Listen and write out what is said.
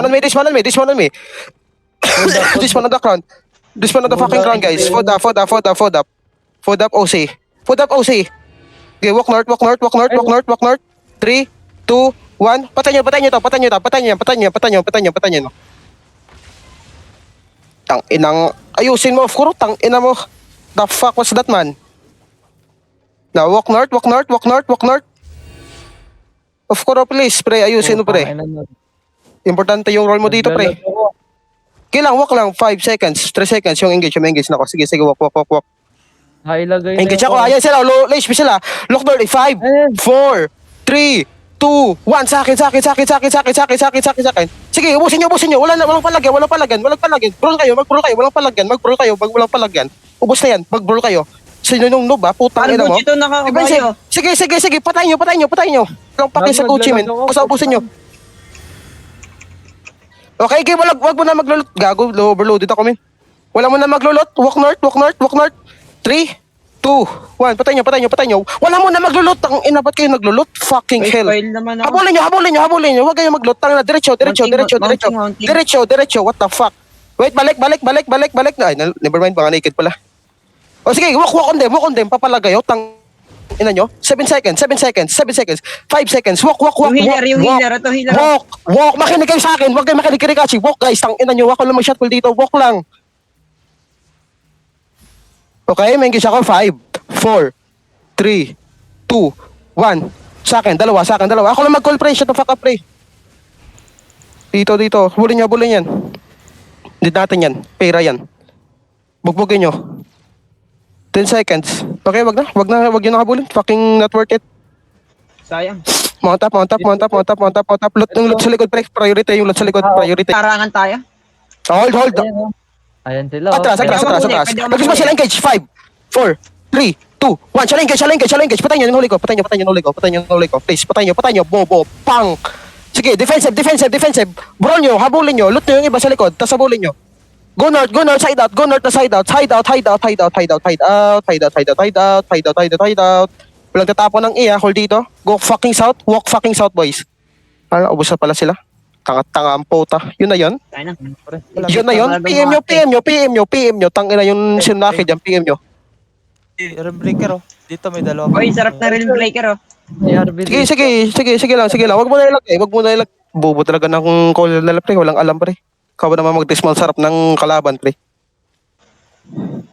This one on me. This one on the ground. This one on the fucking ground, guys. Fold up. Fold up OC. Okay, walk north. 3, 2, 1. Patay nyo. Tang inang, ayusin mo, of course, tang ina mo. The fuck was that, man? Now, walk north. Of course, please, pre, ayusin mo, pre. Importante yung role mo dito, pre. Kailang, walk lang, 5 seconds, 3 seconds, yung engage na ako. Sige, walk. Ilagay na Engage ako, ayan sila, low HP sila. Look north, 5, 4, 3, 2, 1, sa akin. Sige, ubusin nyo. Walang palagyan. Brawl kayo, walang palagyan. Ubus na yan, mag-brawl kayo. Sino nung noob, putang ina mo. Ito nakakabayo. Sige, patayin nyo. Walang paki sa Gucci, men. Ubusin nyo. Okay, wag mo na maglulot. Gago, overloaded ako, men. Wala mo na maglulot. Walk north. 3, 2, 1. Patay nyo. Wala mo na maglulot. Ang ina, ba't kayo naglulot? Fucking hell. Habulin nyo. Huwag kayo maglulot. Tanga na, diretso. What the fuck? Wait, balik. Ay, never mind, baka naked pala. O sige, walk on them. Papalagay, tang ina nyo. 7 seconds. 5 seconds. Walk. Yung healer. Walk. Makinig kayo sa akin. Huwag kayo makinig kay Rikachi. Walk, guys. Tang ina nyo. Wako lang mag-shotball dito. Walk lang. Okay, may engage ako. 5, 4, 3, 2, 1. Sa akin, dalawa. Ako lang mag-call, pre. Shut the fuck up, pre. Dito. Bulin yan. Hindi natin yan. Pera yan. Bugbugin nyo. 10 seconds. Okay, wag nyo nakabulin. Fucking not worth it. Sayang. Mount up. Loot sa likod, pre. Priority yung loot sa likod. Priority. Karangan tayo. Hold. Ayan sila. Atras. Lagos mo sila engage. 5, 4, 3, 2, 1. Challenge. Patay nyo yung huli ko. Please, patay nyo. Bobo. Pang. Sige, defensive. Brawl nyo, habulin nyo. Loot nyo yung iba sa likod. Tas habulin nyo. Go north, side out. Hide out. Walang tatapon ng iya, hold dito. Go fucking south, walk fucking south, boys. Ubos na pala sila. Tanga ang puta. Yun na yun. PM nyo. Tangina yung sinaki dyan, PM nyo. Rim breaker Dito may dalawa. Oy, sarap na rin breaker Sige lang. Wag mo na ilagay. Bobo talaga ng call na pre. Walang alam, pre. Ikaw ba naman mag-dismount sarap ng kalaban, pre.